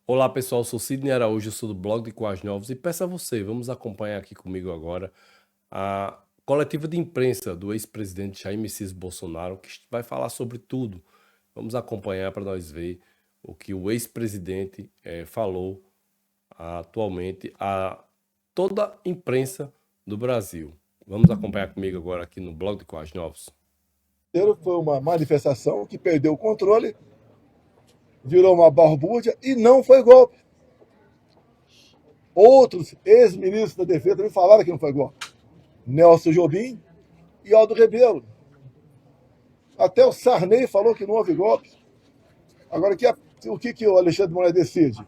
Olá pessoal, sou Sidney Araújo, sou do blog de Quais Novos e peço a você, vamos acompanhar aqui comigo agora a coletiva de imprensa do ex-presidente Jair Messias Bolsonaro, que vai falar sobre tudo. Vamos acompanhar para nós ver o que o ex-presidente falou atualmente a toda a imprensa do Brasil. Vamos acompanhar comigo agora aqui no blog de Quais Novos. Foi uma manifestação que perdeu o controle, virou uma balbúrdia e não foi golpe. Outros ex-ministros da Defesa também falaram que não foi golpe. Nelson Jobim e Aldo Rebelo. Até o Sarney falou que não houve golpe. Agora, o que o Alexandre de Moraes decide?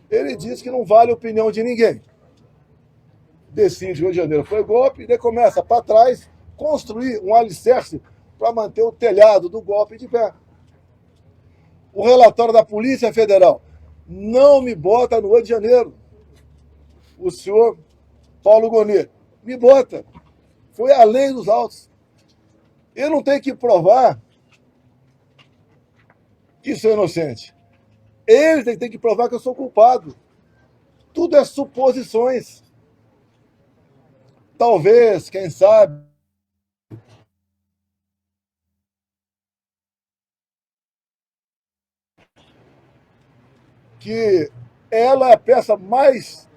Ele diz que não vale a opinião de ninguém. Decide que o Rio de Janeiro foi golpe e daí começa para trás construir um alicerce para manter o telhado do golpe de pé. O relatório da Polícia Federal não me bota no Rio de Janeiro. O senhor Paulo Gonet me bota. Foi além dos autos. Eu não tenho que provar que sou inocente. Ele tem que provar que eu sou culpado. Tudo é suposições. Talvez, quem sabe, que ela é a peça mais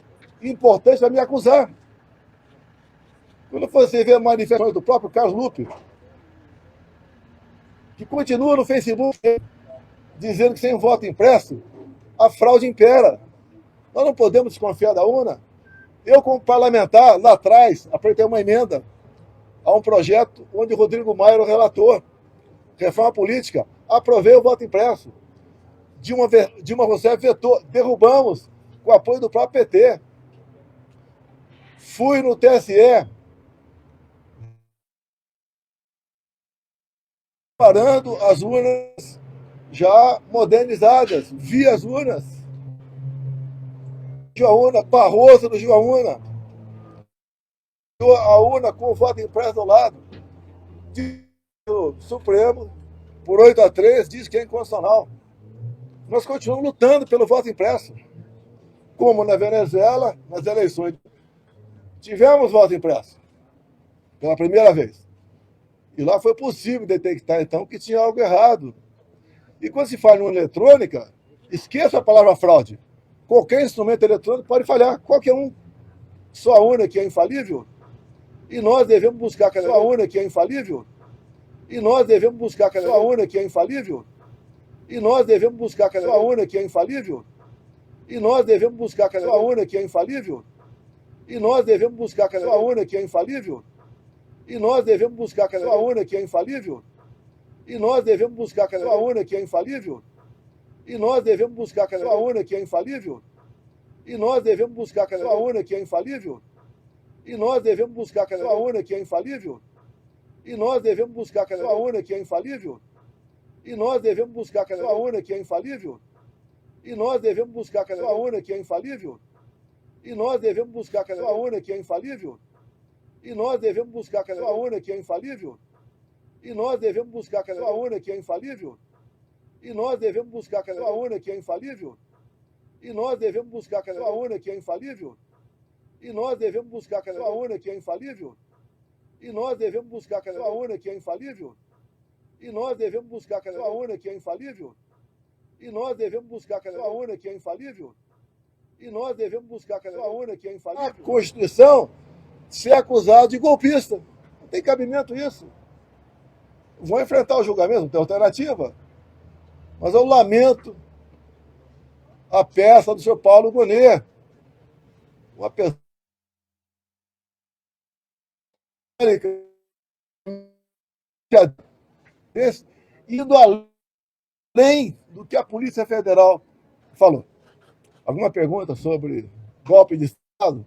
importante para me acusar. Quando você vê manifestações do próprio Carlos Lupe, que continua no Facebook dizendo que sem voto impresso, a fraude impera. Nós não podemos desconfiar da urna. Eu, como parlamentar, lá atrás, apresentei uma emenda a um projeto onde Rodrigo Maia era o relator, reforma política, aprovei o voto impresso. Dilma Rousseff vetou, derrubamos com o apoio do próprio PT. Fui no TSE, parando as urnas já modernizadas, vi as urnas. Jaúna, Barroso do Jaúna, a urna com o voto impresso ao lado. O Supremo, por 8-3, diz que é inconstitucional. Nós continuamos lutando pelo voto impresso. Como na Venezuela, nas eleições. Tivemos voto impresso, pela primeira vez. E lá foi possível detectar, então, que tinha algo errado. E quando se fala em urna eletrônica, esqueça a palavra fraude. Qualquer instrumento eletrônico pode falhar, qualquer um. Só a urna que é infalível. E nós devemos buscar cada só a urna que é infalível. E nós devemos buscar cada só a urna que é infalível. E nós devemos buscar cada só a urna que é infalível. E nós devemos buscar cada só a urna que é infalível. E nós devemos buscar cada só a urna que é infalível. E nós devemos buscar cada só a urna que é infalível. E nós devemos buscar cada só a urna que é infalível. E nós devemos buscar cada só a urna que é infalível. E nós devemos buscar cada só a urna que é infalível. E nós devemos buscar cada só a urna que é infalível. E nós devemos buscar cada só a urna que é infalível. E nós devemos buscar cada só a urna que é infalível. E nós devemos buscar cada só a urna que é infalível. E nós devemos buscar cada só a urna que é infalível. E nós devemos buscar cada só a urna que é infalível. E nós devemos buscar cada só a urna que é infalível. E nós devemos buscar cada só a urna que é infalível. E nós devemos buscar cada só a urna que é infalível. E nós devemos buscar cada só a urna que é infalível. E nós devemos buscar cada só a urna que é infalível. E nós devemos buscar cada só a urna que é infalível. E nós devemos buscar cada só a urna que é infalível. E nós devemos buscar cada só a urna que é infalível. A Constituição ser acusado de golpista. Não tem cabimento isso. Vão enfrentar o julgamento, não tem alternativa. Mas eu lamento a peça do senhor Paulo Gonet. Uma pessoa indo além do que a Polícia Federal falou. Alguma pergunta sobre golpe de Estado?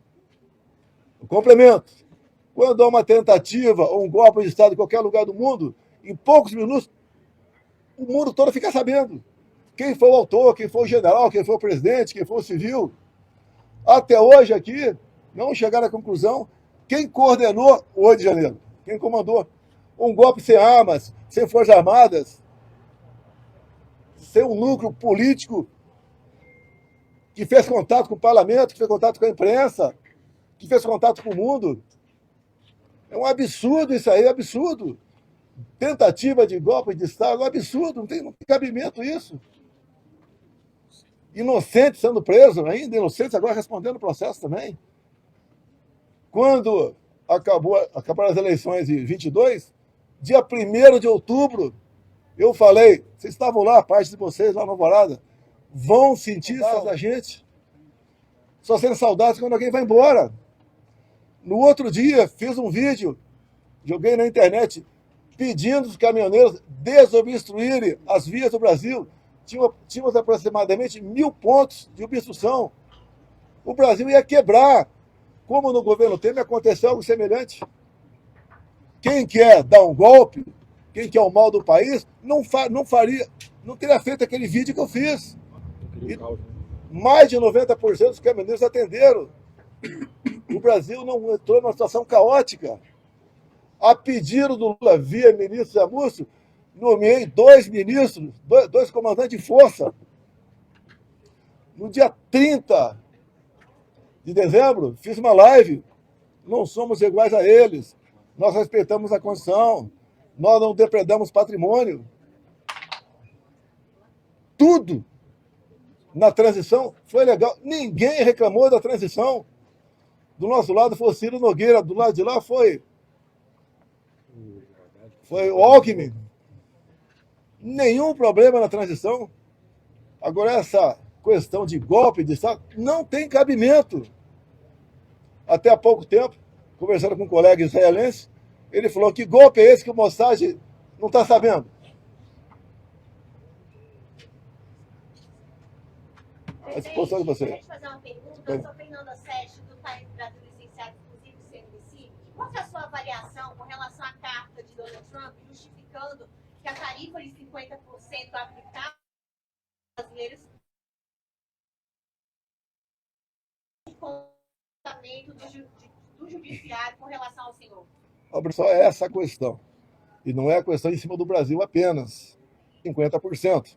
Eu complemento. Quando há uma tentativa ou um golpe de Estado em qualquer lugar do mundo, em poucos minutos, o mundo todo fica sabendo quem foi o autor, quem foi o general, quem foi o presidente, quem foi o civil. Até hoje aqui, não chegaram à conclusão quem coordenou o 8 de janeiro, quem comandou. Um golpe sem armas, sem forças armadas, sem um núcleo político que fez contato com o parlamento, que fez contato com a imprensa, que fez contato com o mundo. É um absurdo isso aí, é um absurdo. Tentativa de golpe de Estado, é um absurdo, não tem cabimento isso. Inocentes sendo presos ainda, inocentes agora respondendo o processo também. Quando acabaram as eleições de 22, dia 1º de outubro, eu falei, vocês estavam lá, parte de vocês lá na Alvorada, vão sentir saudade da gente. Só sendo saudades quando alguém vai embora. No outro dia, fiz um vídeo, joguei na internet, pedindo os caminhoneiros desobstruírem as vias do Brasil. Tínhamos aproximadamente 1.000 pontos de obstrução. O Brasil ia quebrar. Como no governo Temer aconteceu algo semelhante. Quem quer dar um golpe, quem quer o mal do país, não teria feito aquele vídeo que eu fiz. E mais de 90% dos caminhoneiros atenderam. O Brasil não entrou numa situação caótica. A pedido do Lula, via ministro Zé Múcio, nomeei 2 ministros, dois comandantes de força. No dia 30 de dezembro, fiz uma live. Não somos iguais a eles. Nós respeitamos a Constituição. Nós não depredamos patrimônio. Tudo na transição foi legal. Ninguém reclamou da transição. Do nosso lado foi o Ciro Nogueira, do lado de lá foi o Alckmin. Nenhum problema na transição. Agora, essa questão de golpe de Estado não tem cabimento. Até há pouco tempo, conversando com um colega israelense, ele falou: que golpe é esse que o Mossad não está sabendo? À disposição de vocês. Deixa eu fazer uma pergunta. Eu sou Fernanda Sete, do País Brasil Licenciado Exclusivo do CNBC. Qual é a sua avaliação com relação à carta de Donald Trump justificando que a tarifa de 50% aplicada aos brasileiros o comportamento do judiciário com relação ao senhor? Só é essa a questão. E não é a questão em cima do Brasil apenas. 50%.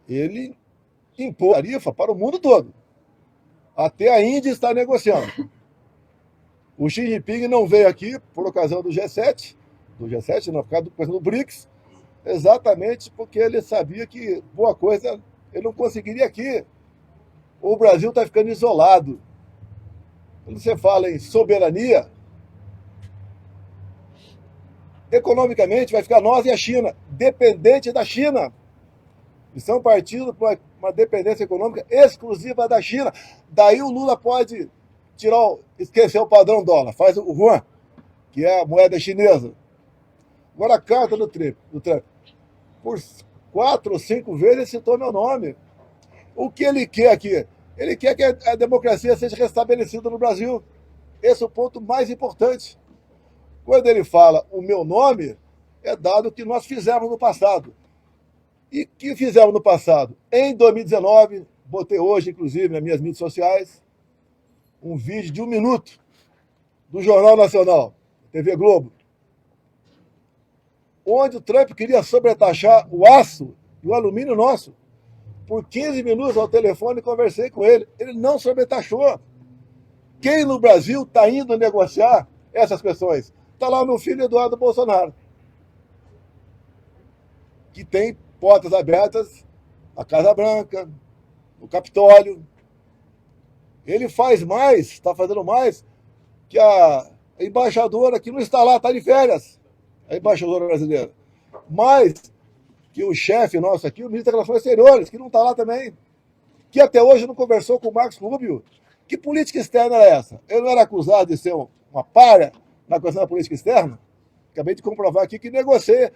Ele impôs tarifa para o mundo todo. Até a Índia está negociando. O Xi Jinping não veio aqui por ocasião do G7, não, por causa do BRICS, exatamente porque ele sabia que boa coisa ele não conseguiria aqui. O Brasil está ficando isolado. Quando você fala em soberania, economicamente vai ficar nós e a China, dependente da China. Estão partindo para uma dependência econômica exclusiva da China. Daí o Lula pode esquecer o padrão dólar, faz o yuan, que é a moeda chinesa. Agora a carta do Trump, por 4 ou 5 vezes ele citou meu nome. O que ele quer aqui? Ele quer que a democracia seja restabelecida no Brasil. Esse é o ponto mais importante. Quando ele fala o meu nome, é dado o que nós fizemos no passado. E o que fizemos no passado? Em 2019, botei hoje, inclusive, nas minhas mídias sociais, um vídeo de 1 minuto do Jornal Nacional, TV Globo, onde o Trump queria sobretaxar o aço e o alumínio nosso. Por 15 minutos ao telefone conversei com ele. Ele não sobretaxou. Quem no Brasil está indo negociar essas questões? Está lá meu filho Eduardo Bolsonaro, que tem portas abertas na Casa Branca, no Capitólio. Ele faz mais, está fazendo mais, que a embaixadora que não está lá, está de férias, a embaixadora brasileira. Mais que o chefe nosso aqui, o ministro das Relações Exteriores, que não está lá também, que até hoje não conversou com o Marcos Rubio. Que política externa era essa? Ele não era acusado de ser uma párea na questão da política externa? Acabei de comprovar aqui que negocia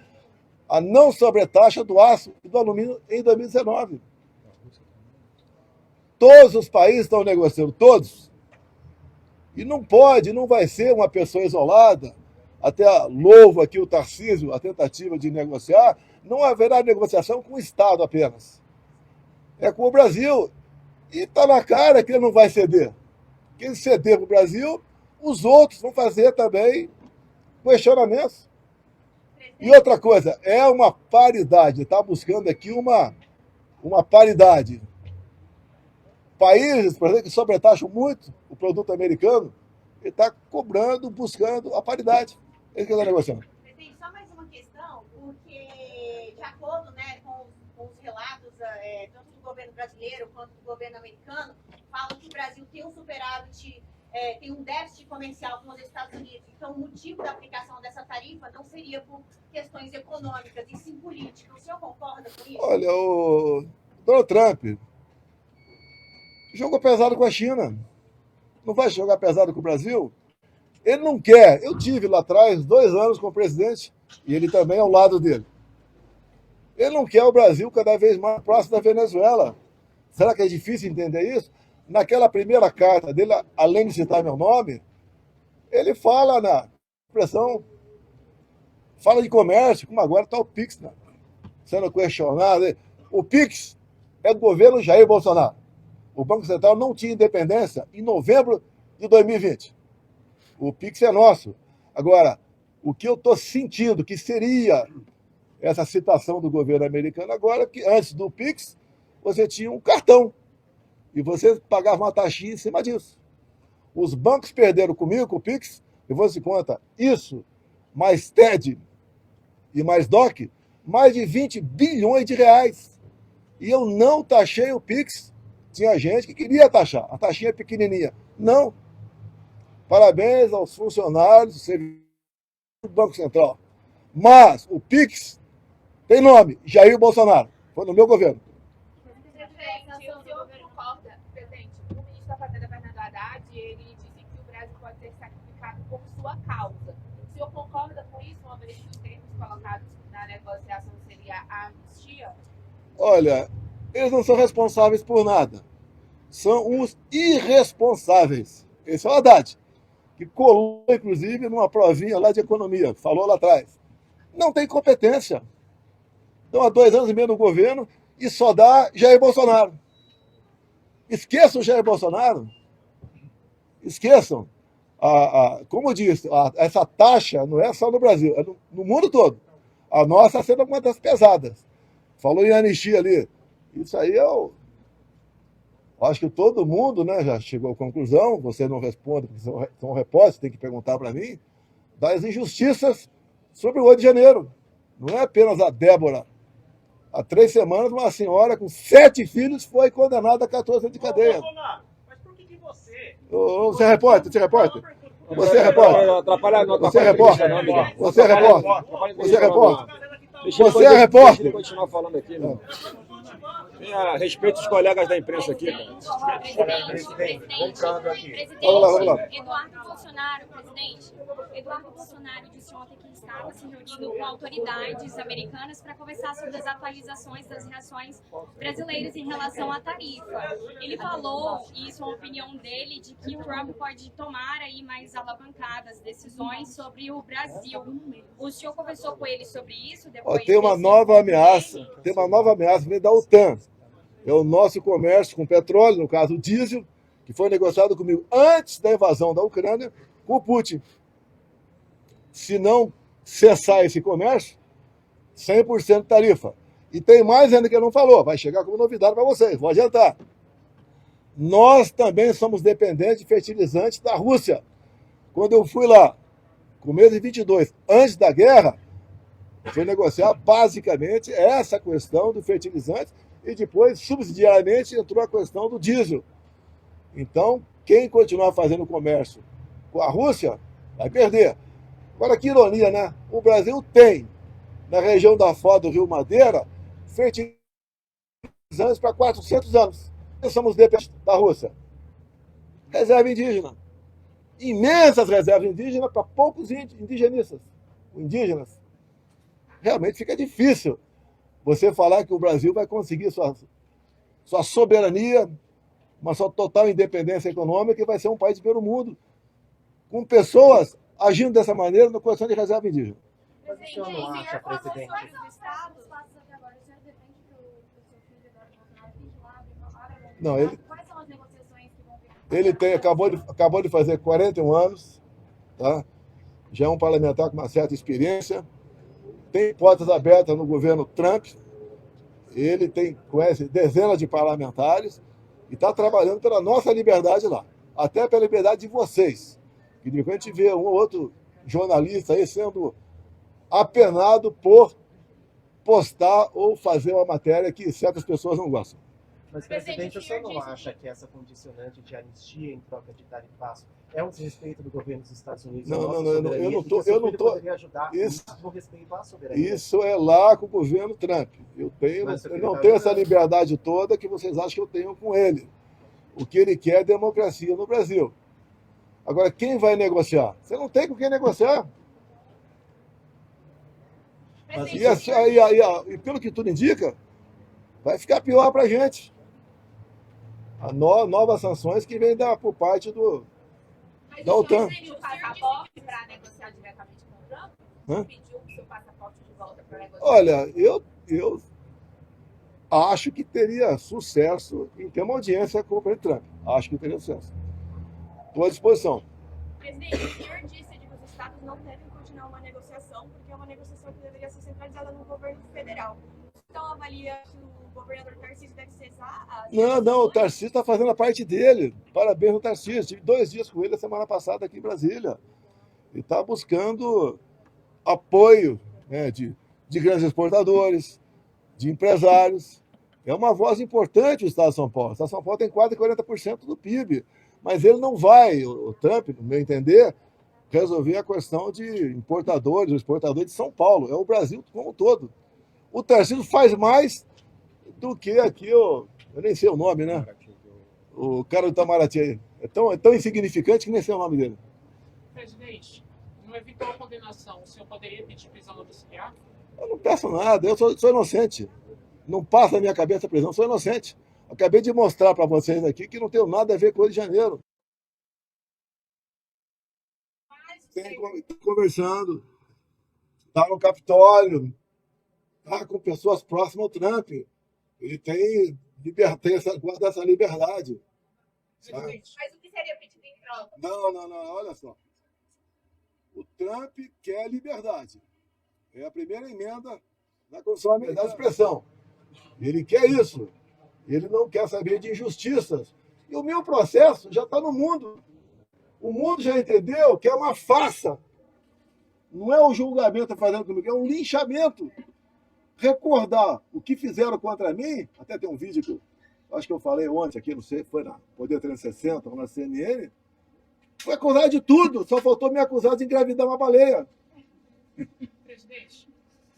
a não sobretaxa do aço e do alumínio em 2019. Todos os países estão negociando, todos. E não pode, não vai ser uma pessoa isolada. Até louvo aqui o Tarcísio, a tentativa de negociar. Não haverá negociação com o Estado apenas. É com o Brasil. E está na cara que ele não vai ceder. Quem ceder para o Brasil, os outros vão fazer também questionamentos. E outra coisa, é uma paridade. Está buscando aqui uma paridade. Países, por exemplo, que sobretaxam muito o produto americano, ele está cobrando, buscando a paridade. Ele que está negociando. Presidente, só mais uma questão, porque de acordo, né, com os relatos, tanto do governo brasileiro quanto do governo americano, falam que o Brasil tem um superávit, tem um déficit comercial com os Estados Unidos. Então, o motivo da aplicação dessa tarifa não seria por questões econômicas, e sim políticas. O senhor concorda com isso? Olha, o Donald Trump jogou pesado com a China. Não vai jogar pesado com o Brasil? Ele não quer. Eu tive lá atrás 2 anos com o presidente e ele também ao lado dele. Ele não quer o Brasil cada vez mais próximo da Venezuela. Será que é difícil entender isso? Naquela primeira carta dele, além de citar meu nome, ele fala na expressão, fala de comércio, como agora está o Pix, né? Sendo questionado. O Pix é do governo Jair Bolsonaro. O Banco Central não tinha independência em novembro de 2020. O Pix é nosso. Agora, o que eu estou sentindo que seria essa citação do governo americano agora, que antes do Pix, você tinha um cartão e você pagava uma taxinha em cima disso. Os bancos perderam comigo, com o Pix, e você conta isso, mais TED e mais DOC, mais de 20 bilhões de reais. E eu não taxei o Pix. Tinha gente que queria taxar, a taxinha pequenininha. Não. Parabéns aos funcionários do Banco Central. Mas o Pix tem nome, Jair Bolsonaro. Foi no meu governo. Presidente, o senhor concorda, presidente, o ministro da Fazenda, Fernando Haddad, ele disse que o Brasil pode ser sacrificado por sua causa. O senhor concorda com isso, uma vez que os termos colocados na negociação seria a anistia? Olha, eles não são responsáveis por nada. São uns irresponsáveis. Esse é o Haddad, que colou, inclusive, numa provinha lá de economia, falou lá atrás. Não tem competência. Estão há 2 anos e meio no governo e só dá Jair Bolsonaro. Esqueçam o Jair Bolsonaro. Esqueçam. Como eu disse, essa taxa não é só no Brasil, é no mundo todo. A nossa está sendo uma das pesadas. Falou em anistia ali. Isso aí acho que todo mundo, né, já chegou à conclusão, você não responde, porque são repórteres, tem que perguntar para mim, das injustiças sobre o 8 de janeiro. Não é apenas a Débora. Há 3 semanas, uma senhora com 7 filhos foi condenada a 14 anos de cadeia. Mas por que você? Você é repórter? Você é repórter? Você é repórter? Você é repórter? Você é repórter? Você é repórter? Você é repórter? Deixa ele continuar falando aqui, né? Respeito os colegas da imprensa aqui, cara. Presidente, Vamos lá. Eduardo Bolsonaro disse ontem que estava se reunindo com autoridades americanas para conversar sobre as atualizações das reações brasileiras em relação à tarifa. Ele falou, e isso é uma opinião dele, de que o Trump pode tomar aí mais alavancadas decisões sobre o Brasil. O senhor conversou com ele sobre isso? Tem uma nova ameaça, vindo da OTAN. É o nosso comércio com petróleo, no caso o diesel, que foi negociado comigo antes da invasão da Ucrânia, com o Putin. Se não cessar esse comércio, 100% tarifa. E tem mais ainda que ele não falou, vai chegar como novidade para vocês, vou adiantar. Nós também somos dependentes de fertilizantes da Rússia. Quando eu fui lá, começo de 22, antes da guerra, foi negociar basicamente essa questão do fertilizante e depois, subsidiariamente, entrou a questão do diesel. Então, quem continuar fazendo comércio com a Rússia vai perder. Agora, que ironia, né? O Brasil tem, na região da Foz do Rio Madeira, fertilizantes para 400 anos. Nós somos dependentes da Rússia. Reserva indígena. Imensas reservas indígenas para poucos indígenas. Realmente fica difícil você falar que o Brasil vai conseguir sua soberania, uma sua total independência econômica e vai ser um país de primeiro mundo, com pessoas agindo dessa maneira na questão de reserva indígena. Mas o senhor não acha, presidente? Não, ele acabou de fazer 41 anos, tá? Já é um parlamentar com uma certa experiência, tem portas abertas no governo Trump, ele conhece dezenas de parlamentares, e está trabalhando pela nossa liberdade lá, até pela liberdade de vocês. E de repente a gente vê um ou outro jornalista aí sendo apenado por postar ou fazer uma matéria que certas pessoas não gostam. Mas, presidente, o senhor não acha que essa condicionante de anistia em troca de tarifaço é um desrespeito do governo dos Estados Unidos? Não, eu não estou. Poderia ajudar no respeito à soberania. Isso é lá com o governo Trump. Eu não tenho essa liberdade toda que vocês acham que eu tenho com ele. O que ele quer é democracia no Brasil. Agora, quem vai negociar? Você não tem com quem negociar. E pelo que tudo indica, vai ficar pior para a gente. Novas sanções que vêm por parte da OTAN. Pediu o passaporte para negociar diretamente com o Trump? Pediu o seu passaporte de volta para negociar? Olha, eu acho que teria sucesso em ter uma audiência com o presidente Trump. Acho que teria sucesso. Estou à disposição. Presidente, o senhor disse que os estados não devem continuar uma negociação, porque é uma negociação que deveria ser centralizada no governo federal. Então, avalia que o governador Tarcísio deve cessar as... Não, o Tarcísio está fazendo a parte dele. Parabéns ao Tarcísio. Tive 2 dias com ele a semana passada aqui em Brasília. Ele está buscando apoio, né, de grandes exportadores, de empresários. É uma voz importante o Estado de São Paulo. O Estado de São Paulo tem quase 40% do PIB. Mas ele não vai, o Trump, no meu entender, resolver a questão de importadores, o exportador de São Paulo. É o Brasil como um todo. O Tarcísio faz mais do que aqui, eu nem sei o nome, né? O cara do Itamaraty aí. É tão insignificante que nem sei o nome dele. Presidente, no eventual condenação, o senhor poderia pedir prisão domiciliar? Eu não peço nada, eu sou inocente. Não passa na minha cabeça a prisão, sou inocente. Acabei de mostrar para vocês aqui que não tenho nada a ver com o Rio de Janeiro. Tem conversando, está no Capitólio, está com pessoas próximas ao Trump. Ele guarda essa liberdade. Presidente, mas o que seria pedido em troca? Não, olha só. O Trump quer liberdade. É a primeira emenda da Constituição da Liberdade de Expressão. Ele quer isso. Ele não quer saber de injustiças. E o meu processo já está no mundo. O mundo já entendeu que é uma farsa. Não é o julgamento fazendo comigo, é um linchamento. Recordar o que fizeram contra mim, até tem um vídeo que acho que eu falei ontem aqui, não sei, foi na Poder 360 ou na CNN, foi acusado de tudo, só faltou me acusar de engravidar uma baleia. Presidente,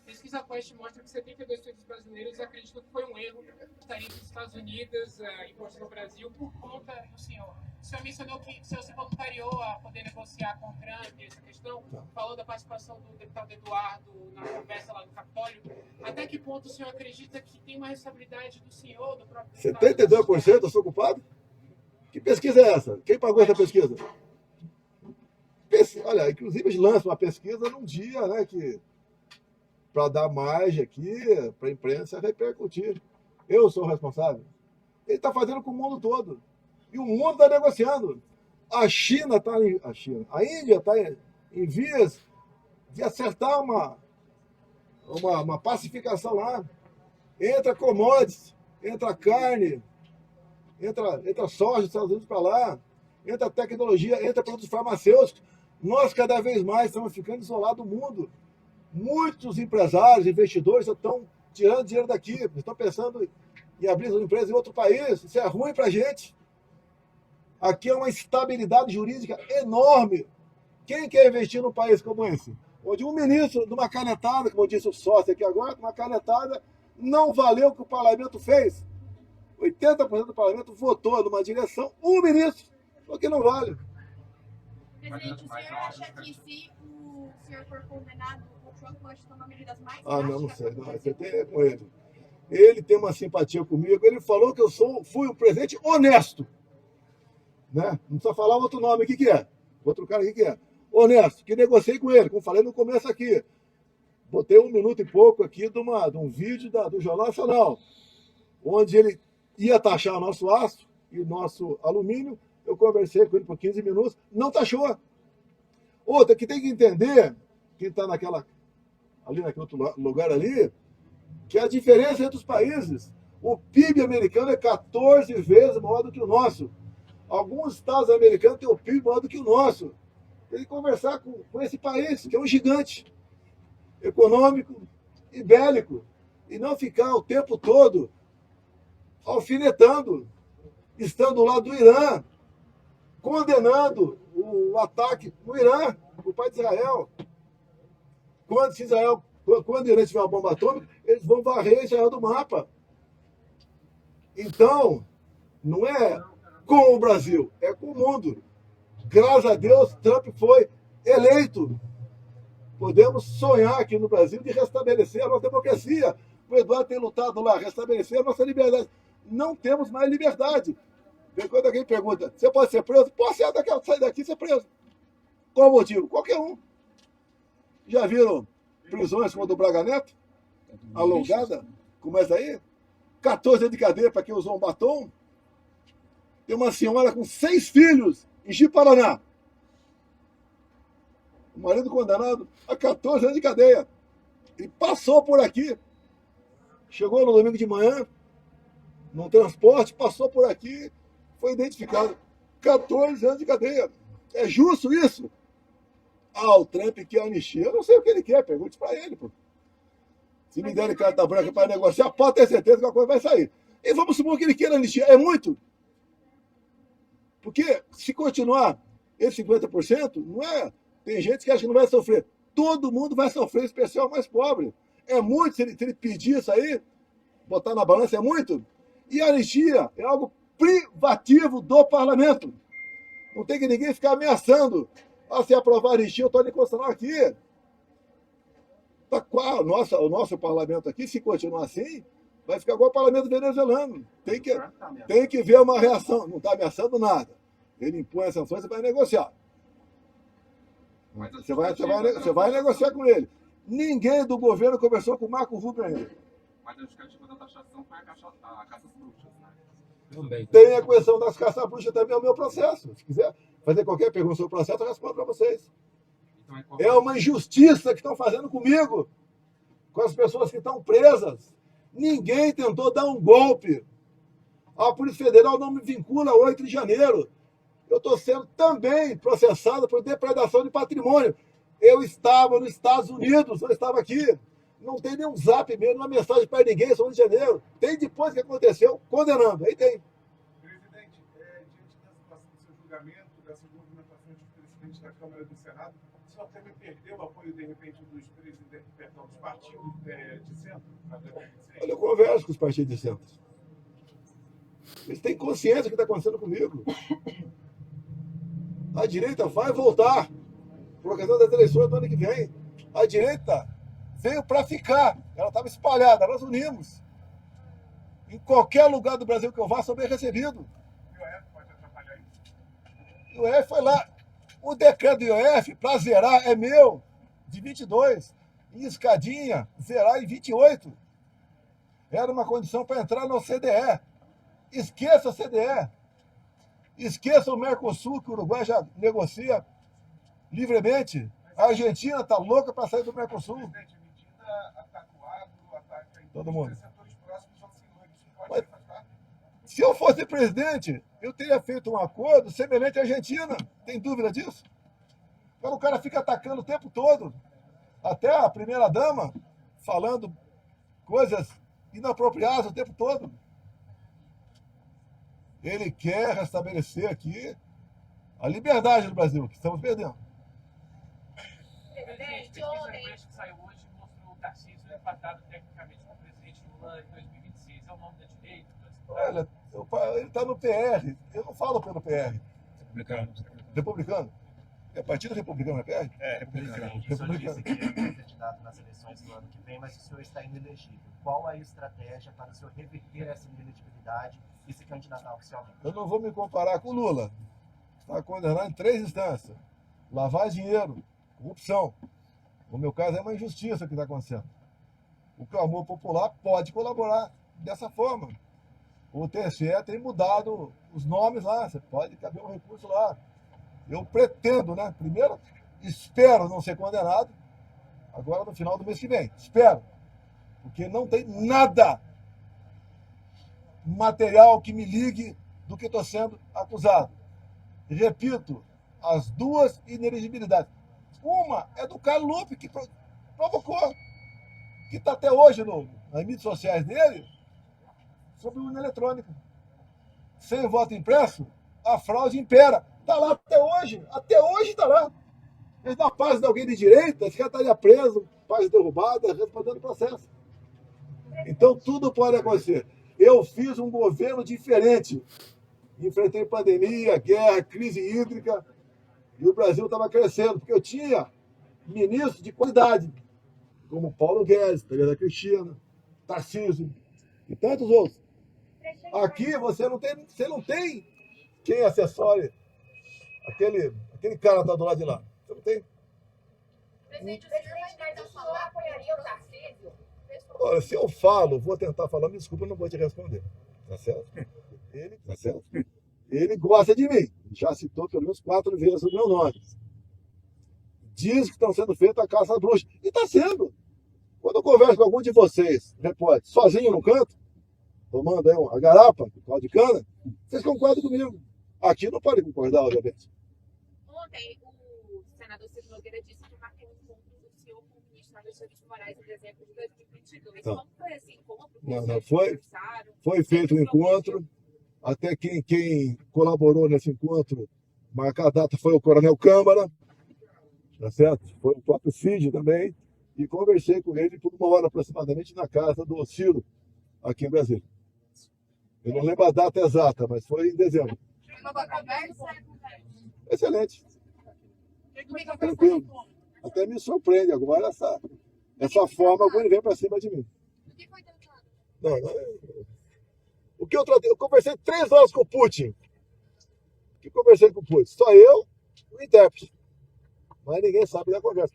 pesquisa Quest mostra que 72% dos brasileiros acreditam que foi um erro estarem nos Estados Unidos imposto no Brasil por conta do senhor. O senhor mencionou que o senhor se voluntariou a poder negociar com o Trump essa questão, falou da participação do deputado Eduardo na conversa lá no Capitólio. Até que ponto o senhor acredita que tem uma responsabilidade do senhor, do próprio... 72% eu sou culpado? Que pesquisa é essa? Quem pagou essa pesquisa? Olha, inclusive eles lançam uma pesquisa num dia, né, que para dar margem aqui, para a imprensa repercutir. Eu sou o responsável. Ele está fazendo com o mundo todo. E o mundo está negociando. A Índia está em vias de acertar uma pacificação lá. Entra commodities, entra carne, entra soja dos Estados Unidos para lá, entra tecnologia, entra produtos farmacêuticos. Nós, cada vez mais, estamos ficando isolados do mundo. Muitos empresários, investidores estão tirando dinheiro daqui, estão pensando em abrir as empresas em outro país. Isso é ruim para a gente. Aqui é uma instabilidade jurídica enorme. Quem quer investir num país como esse? Onde um ministro, de uma canetada, como disse o sócio aqui agora, uma canetada, não valeu o que o parlamento fez. 80% do parlamento votou numa direção, um ministro, só que não vale. Presidente, o senhor acha que se o senhor for condenado, o Trump pode tomar medidas mais Não sei. Não, você tem com ele. Ele tem uma simpatia comigo. Ele falou que eu fui um presidente honesto. Né? Não precisa falar outro nome. O que é? Outro cara, o que é? Honesto. Que negociei com ele, como falei no começo aqui. Botei 1 minuto e pouco aqui de um vídeo do Jornal Nacional, onde ele ia taxar o nosso aço e o nosso alumínio. Eu conversei com ele por 15 minutos, não taxou. Outra que tem que entender, quem está naquele outro lugar ali, que é a diferença entre os países. O PIB americano é 14 vezes maior do que o nosso. Alguns estados americanos têm o PIB maior do que o nosso. Tem que conversar com esse país, que é um gigante econômico e bélico, e não ficar o tempo todo alfinetando, estando do lado do Irã, condenando o ataque no Irã, o pai de Israel. Quando o Irã tiver uma bomba atômica, eles vão varrer Israel do mapa. Então, não é com o Brasil, é com o mundo. Graças a Deus, Trump foi eleito. Podemos sonhar aqui no Brasil de restabelecer a nossa democracia. O Eduardo tem lutado lá, restabelecer a nossa liberdade. Não temos mais liberdade. Quando alguém pergunta, você pode ser preso? Posso sair daqui e ser preso. Qual o motivo? Qualquer um. Já viram prisões como a do Braga Neto? Alongada? Como essa aí? 14 anos de cadeia para quem usou um batom. Tem uma senhora com 6 filhos em Ji-Paraná. O marido condenado a 14 anos de cadeia. Ele passou por aqui. Chegou no domingo de manhã, num transporte, passou por aqui, foi identificado. 14 anos de cadeia. É justo isso? Ah, o Trump quer anistia. Eu não sei o que ele quer, pergunte para ele. Pô. Se me derem carta branca para negociar, pode ter certeza que a coisa vai sair. E vamos supor que ele queira anistia. É muito? Porque se continuar esse 50%, não é... Tem gente que acha que não vai sofrer. Todo mundo vai sofrer, em especial o mais pobre. É muito, se ele pedir isso aí, botar na balança, é muito. E a anistia é algo privativo do parlamento. Não tem que ninguém ficar ameaçando. Ah, se aprovar a anistia, eu estou constitucional aqui. Tá, o nosso parlamento aqui, se continuar assim, vai ficar igual o parlamento venezuelano. Tem que ver uma reação. Não está ameaçando nada. Ele impõe as sanções e vai negociar. Você vai negociar com ele. Ninguém do governo conversou com o Marco Rubio ainda. Mas a justificativa da taxação foi a caça às bruxas, né? Também. Tem a questão das caças bruxas também, é o meu processo. Se quiser fazer qualquer pergunta sobre o processo, eu respondo para vocês. Então é uma injustiça que estão fazendo comigo, com as pessoas que estão presas. Ninguém tentou dar um golpe. A Polícia Federal não me vincula a 8 de janeiro. Eu estou sendo também processado por depredação de patrimônio. Eu estava nos Estados Unidos, eu estava aqui. Não tem nenhum zap mesmo, uma mensagem para ninguém sobre o Rio de Janeiro. Tem depois que aconteceu, condenando. Aí tem. Presidente, diante da situação do seu julgamento, dessas movimentações dos presidentes da Câmara e do Senado, o senhor também perdeu o apoio, de repente, dos partidos de centro? Olha, eu converso com os partidos de centro. Eles têm consciência do que está acontecendo comigo. A direita vai voltar por questão das eleições do ano que vem. A direita veio para ficar. Ela estava espalhada. Nós unimos. Em qualquer lugar do Brasil que eu vá, sou bem recebido. O IOF pode atrapalhar isso? O IOF foi lá. O decreto do IOF para zerar é meu, de 22. Em escadinha, zerar em 28. Era uma condição para entrar no CDE. Esqueça a CDE. Esqueça o Mercosul, que o Uruguai já negocia livremente. A Argentina está louca para sair do Mercosul. Presidente, a medida ataca o agro, ataca todo mundo. Os setores próximos ao Senhor. Isso pode Mas, afastar? se eu fosse presidente, eu teria feito um acordo semelhante à Argentina. Tem dúvida disso? Agora o cara fica atacando o tempo todo. Até a primeira-dama falando coisas inapropriadas o tempo todo. Ele quer restabelecer aqui a liberdade do Brasil, que estamos perdendo. Presidente, a pesquisa que saiu hoje mostrou o Tarcísio empatado tecnicamente com o presidente Lula em 2026. É o nome da direita? Olha, ele está no PR. Eu não falo pelo PR. Republicano? É Partido Republicano, é PR? É, republicano. O senhor disse que é candidato nas eleições do ano que vem, mas o senhor está inelegível. Qual é a estratégia para o senhor reverter essa inelegibilidade e se candidatar oficialmente? Eu não vou me comparar com o Lula. Está condenado em 3 instâncias. Lavar dinheiro, corrupção. No meu caso, é uma injustiça que está acontecendo. O clamor popular pode colaborar dessa forma. O TSE tem mudado os nomes lá. Você pode caber um recurso lá. Eu pretendo, né? Primeiro, espero não ser condenado. Agora, no final do mês que vem. Espero. Porque não tem nada material que me ligue do que estou sendo acusado. Repito, as duas inelegibilidades. Uma é do Carlos Lupe, que provocou, que está até hoje nas mídias sociais dele, sobre urna eletrônica. Sem voto impresso, a fraude impera. Está lá até hoje está lá. Mas na página de alguém de direita, esse cara estaria preso, página derrubada, respondendo processo. Então tudo pode acontecer. Eu fiz um governo diferente. Enfrentei pandemia, guerra, crise hídrica, e o Brasil estava crescendo, porque eu tinha ministros de qualidade, como Paulo Guedes, Tereza Cristina, Tarcísio e tantos outros. Aqui você não tem quem assessore aquele cara que está do lado de lá. Você não tem. Presidente, o senhor apoiaria o Tarcísio? Olha, se eu falo, vou tentar falar, me desculpa, eu não vou te responder. Tá certo? Tá certo? Ele gosta de mim. Já citou pelo menos 4 vezes o meu nome. Diz que estão sendo feitas a caça às bruxas. E está sendo. Quando eu converso com algum de vocês, repórter, sozinho no canto, tomando aí uma garapa, caldo de cana, vocês concordam comigo. Aqui não pode concordar, obviamente. Ontem, o senador Ciro Nogueira disse que marcou um encontro do senhor com o ministro Alexandre de Moraes em dezembro de 2022. Como foi esse encontro? Não, foi feito um encontro. Até quem colaborou nesse encontro, marcar a data, foi o Coronel Câmara, tá certo? Foi o próprio Cid também, e conversei com ele por 1 hora aproximadamente na casa do Ciro, aqui em Brasília. Eu não lembro a data exata, mas foi em dezembro. Excelente. Tranquilo. Até me surpreende agora essa forma como ele vem para cima de mim. Não, o que eu tratei? Eu conversei 3 horas com o Putin. Só eu e o intérprete. Mas ninguém sabe da conversa.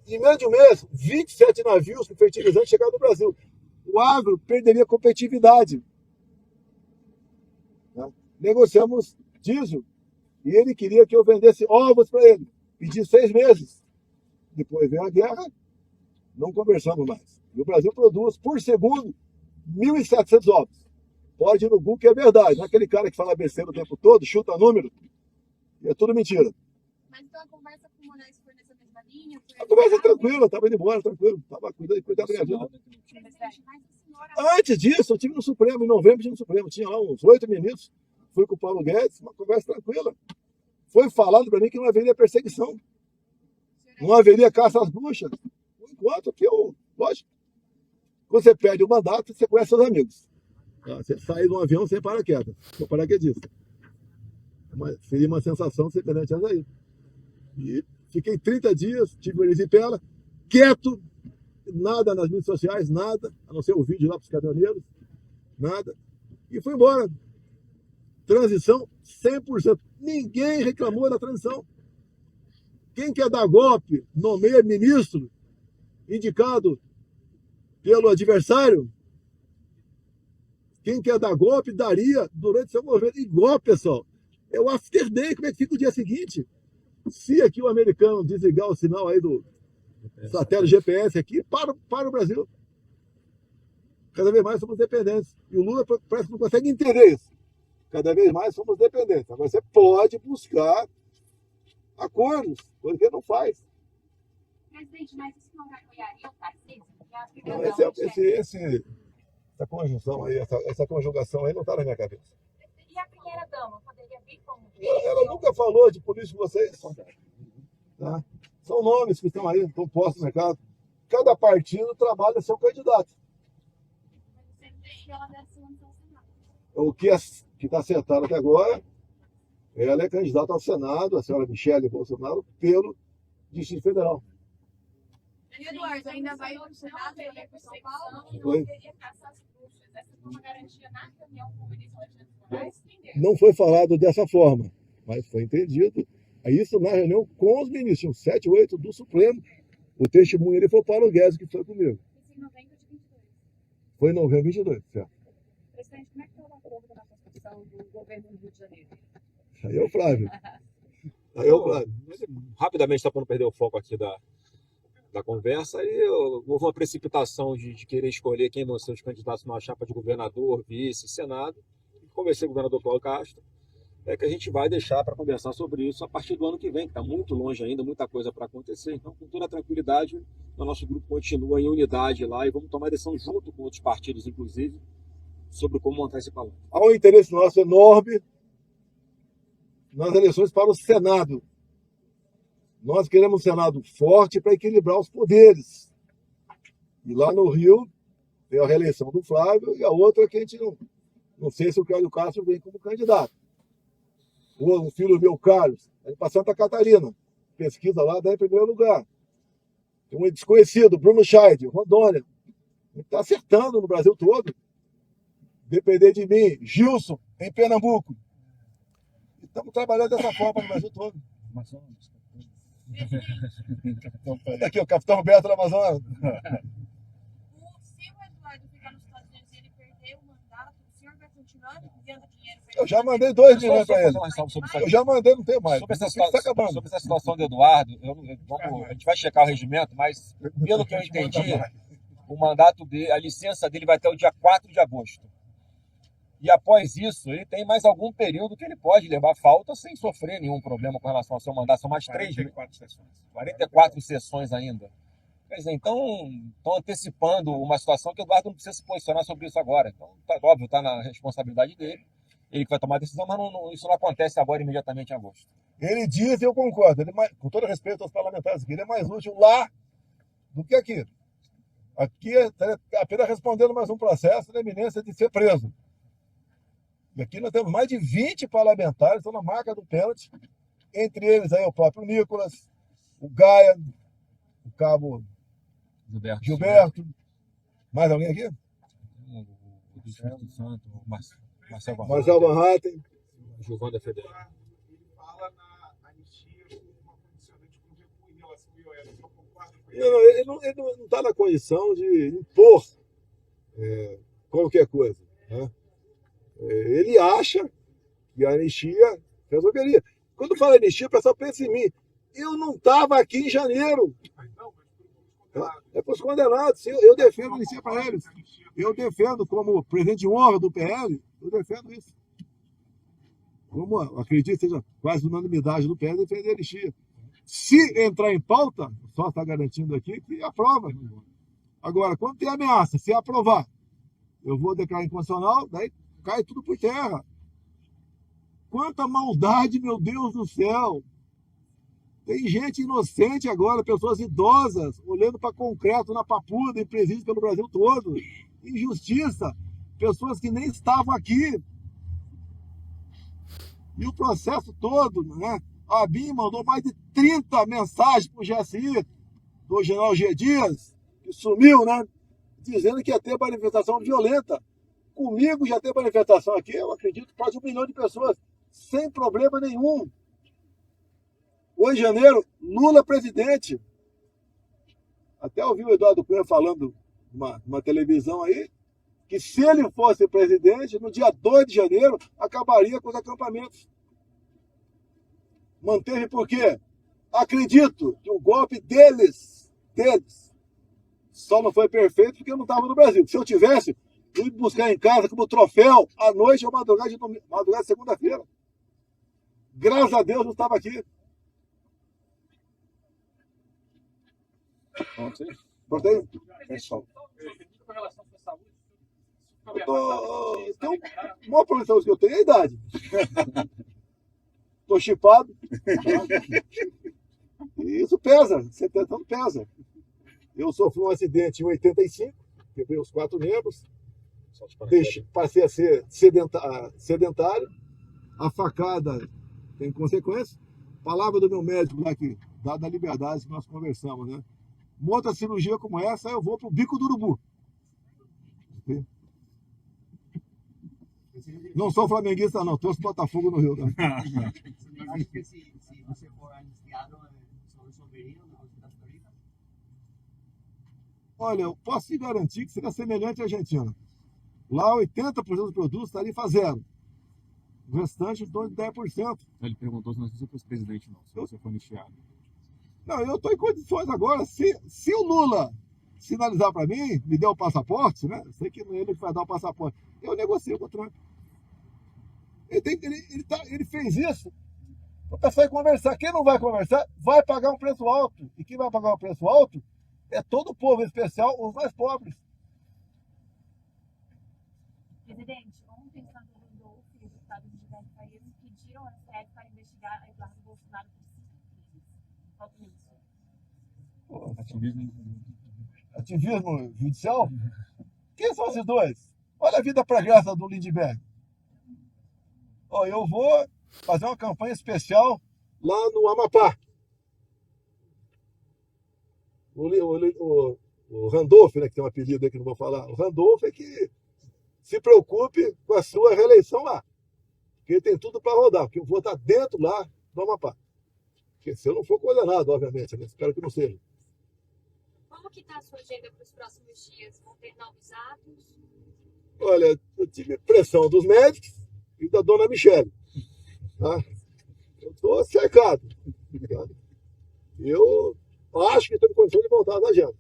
Em menos de um mês, 27 navios com fertilizante chegaram no Brasil. O agro perderia competitividade. Negociamos diesel. E ele queria que eu vendesse ovos para ele. Pedi 6 meses. Depois veio a guerra, não conversamos mais. E o Brasil produz, por segundo, 1.700 ovos. Pode ir no Google que é verdade. Não é aquele cara que fala besteira o tempo todo, chuta número. E é tudo mentira. Mas então a conversa com o Moraes foi nessa mesma linha? A conversa é tranquila, estava indo embora, tranquilo. Estava cuidando da minha vida. Antes disso, eu estive no Supremo, em novembro, estive no Supremo. Tinha lá uns 8 ministros. Fui com o Paulo Guedes, uma conversa tranquila. Foi falado para mim que não haveria perseguição. Não haveria caça às bruxas. Enquanto que lógico, quando você perde o mandato, você conhece seus amigos. Você sai de um avião sem paraquedas. Sou paraquedista. Seria uma sensação semelhante a essa aí. E fiquei 30 dias, tive o erisipela, quieto, nada nas mídias sociais, nada, a não ser o vídeo lá para os caminhoneiros, nada. E fui embora. Transição 100%. Ninguém reclamou da transição. Quem quer dar golpe, nomeia ministro, indicado pelo adversário. Quem quer dar golpe, daria durante seu governo. E golpe, pessoal, é o after day. Como é que fica o dia seguinte? Se aqui o americano desligar o sinal aí do satélite GPS aqui, para o Brasil. Cada vez mais somos dependentes. E o Lula parece que não consegue entender isso. Cada vez mais somos dependentes. Agora você pode buscar acordos, coisa que ele não faz. Presidente, mas isso não apoiaria o Tarcísio? Essa conjunção aí, essa conjugação aí não está na minha cabeça. E a primeira-dama poderia vir como? Ela nunca falou de política com vocês. Tá? São nomes que estão aí, estão postos no mercado. Cada partido trabalha seu candidato. O que está acertado até agora, ela é candidata ao Senado, a senhora Michele Bolsonaro, pelo Distrito Federal. E Eduardo, ainda vai para o Senado, vai para São Paulo? Não foi falado dessa forma, mas foi entendido. Isso na reunião com os ministros, 7, 8 do Supremo. O testemunho ele foi o Paulo Guedes, que foi comigo. Foi em novembro de 22, certo? Presidente, como é que está o acordo na Constituição do governo do Rio de Janeiro? Aí é o Flávio. Rapidamente, só para não perder o foco aqui da conversa, e houve uma precipitação de querer escolher quem vão ser os candidatos numa chapa de governador, vice, senado. Conversei com o governador Cláudio Castro, que a gente vai deixar para conversar sobre isso a partir do ano que vem, que está muito longe ainda, muita coisa para acontecer. Então, com toda a tranquilidade, o nosso grupo continua em unidade lá e vamos tomar decisão junto com outros partidos, inclusive, sobre como montar esse palanque. Há um interesse nosso enorme nas eleições para o Senado. Nós queremos um Senado forte para equilibrar os poderes. E lá no Rio, tem a reeleição do Flávio e a outra que a gente não sei se o Cláudio Castro vem como candidato. O filho meu, Carlos, vai para Santa Catarina. Pesquisa lá, dá em primeiro lugar. Tem um desconhecido, Bruno Scheid, Rondônia. Ele está acertando no Brasil todo. Depender de mim, Gilson, em Pernambuco. Estamos trabalhando dessa forma no Brasil todo. Aqui, o Capitão Beto do Amazonas. Se o Eduardo ficar nos Estados Unidos e ele perder o mandato, o senhor vai continuar enviando dinheiro para ele? Eu já mandei 2 milhões para ele. Eu já mandei, não tem mais. Sobre essa situação do Eduardo, a gente vai checar o regimento, mas pelo que eu entendi, o mandato dele, a licença dele vai até o dia 4 de agosto. E após isso, ele tem mais algum período que ele pode levar falta sem sofrer nenhum problema com relação ao seu mandato. São mais 44 sessões. 44 sessões ainda. Quer dizer, então, estão antecipando uma situação que o Eduardo não precisa se posicionar sobre isso agora. Então, óbvio, está na responsabilidade dele. Ele que vai tomar a decisão, mas isso não acontece agora, imediatamente em agosto. Ele diz, e eu concordo, com todo respeito aos parlamentares, que ele é mais útil lá do que aqui. Aqui é apenas respondendo mais um processo na iminência de ser preso. E aqui nós temos mais de 20 parlamentares que estão na marca do pênalti. Entre eles aí o próprio Nicolas, o Gaia, o cabo Gilberto. Mais alguém aqui? O Espírito Santo, o Marcel Van Hatten. Giovana Federal. Ele fala na anistia como uma condicionante para o recuo em relação ao IOF. Eu concordo com Ele não está na condição de impor qualquer coisa. Né? Ele acha que a anistia resolveria. Quando fala anistia, o pessoal pensa em mim. Eu não estava aqui em janeiro. É para os condenados. Eu defendo anistia para eles. Eu defendo, como presidente de honra do PL, eu defendo isso. Como acredito que seja quase unanimidade do PL, defender a anistia. Se entrar em pauta, só está garantindo aqui que aprova. Agora, quando tem ameaça, se aprovar, eu vou declarar inconstitucional, daí cai tudo por terra. Quanta maldade, meu Deus do céu! Tem gente inocente agora, pessoas idosas, olhando para concreto na papuda, em presídios pelo Brasil todo. Injustiça. Pessoas que nem estavam aqui. E o processo todo, né? A BIM mandou mais de 30 mensagens para o GSI, do general G. Dias, que sumiu, né? Dizendo que ia ter manifestação violenta. Comigo já tem manifestação aqui, eu acredito, quase 1 milhão de pessoas, sem problema nenhum. Hoje, em janeiro, Lula presidente. Até ouvi o Eduardo Cunha falando numa televisão aí, que se ele fosse presidente, no dia 2 de janeiro, acabaria com os acampamentos. Manteve por quê? Acredito que o golpe deles, só não foi perfeito porque eu não estava no Brasil. Se eu tivesse, eu ia buscar em casa como troféu à noite ou madrugada de segunda-feira. Graças a Deus não estava aqui. Botei? Pessoal. Com relação à saúde, O maior problema de saúde que eu tenho é a idade. Estou chipado. E isso pesa, 70 anos pesa. Eu sofri um acidente em 85, quebrei os 4 membros, passei a ser sedentário. A facada tem consequência. Palavra do meu médico lá que, dada a liberdade que nós conversamos, né? Uma outra cirurgia como essa, eu vou para o bico do urubu. Não sou flamenguista, não. Trouxe Botafogo no Rio. Né? Acho que se você for anistiado, isso resolveria o negócio das tarifas? Olha, eu posso te garantir que seria semelhante à Argentina. Lá, 80% dos produtos tarifa zero. O restante, em torno de 10%. Ele perguntou se não fosse presidente, não. Se você for anistiado. Não, eu estou em condições agora. Se o Lula sinalizar para mim, me der o passaporte, né? Eu sei que não é ele que vai dar o passaporte. Eu negocio com o Trump. Ele fez isso para o pessoal ir conversar. Quem não vai conversar vai pagar um preço alto. E quem vai pagar um preço alto é todo o povo, em especial os mais pobres. Presidente, ontem, Sandro Randolph e deputados de diversos países pediram ao STF para investigar Eduardo Bolsonaro por 5 crimes. Qual que é isso? Ativismo judicial? Quem são esses dois? Olha a vida pregressa do Lindbergh. Ó, eu vou fazer uma campanha especial lá no Amapá. O Randolph, né, que tem um apelido aí que não vou falar, o Randolph é que se preocupe com a sua reeleição lá. Porque ele tem tudo para rodar, porque eu vou estar dentro lá do Amapá. Porque se eu não for condenado, obviamente, né? Espero que não seja. Como que está a sua agenda para os próximos dias? Vão ter novos atos? Olha, eu tive pressão dos médicos e da dona Michele. Tá? Eu estou cercado. Tá? Eu acho que estou em condição de voltar às agendas.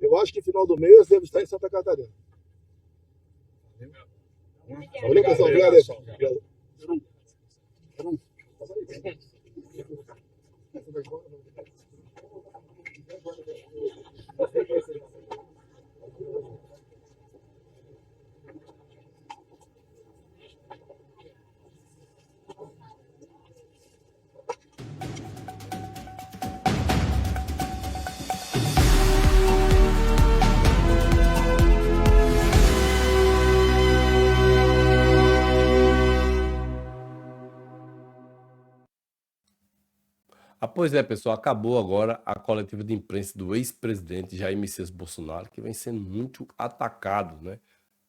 Eu acho que final do mês devo estar em Santa Catarina. Valeu, pessoal. Obrigado. Pois é, pessoal, acabou agora a coletiva de imprensa do ex-presidente Jair Messias Bolsonaro, que vem sendo muito atacado, né?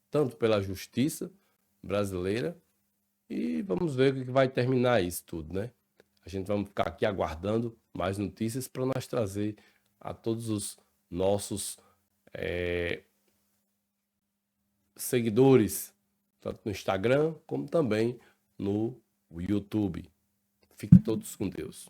Tanto pela justiça brasileira, e vamos ver o que vai terminar isso tudo, né? A gente vai ficar aqui aguardando mais notícias para nós trazer a todos os nossos seguidores, tanto no Instagram como também no YouTube. Fiquem todos com Deus.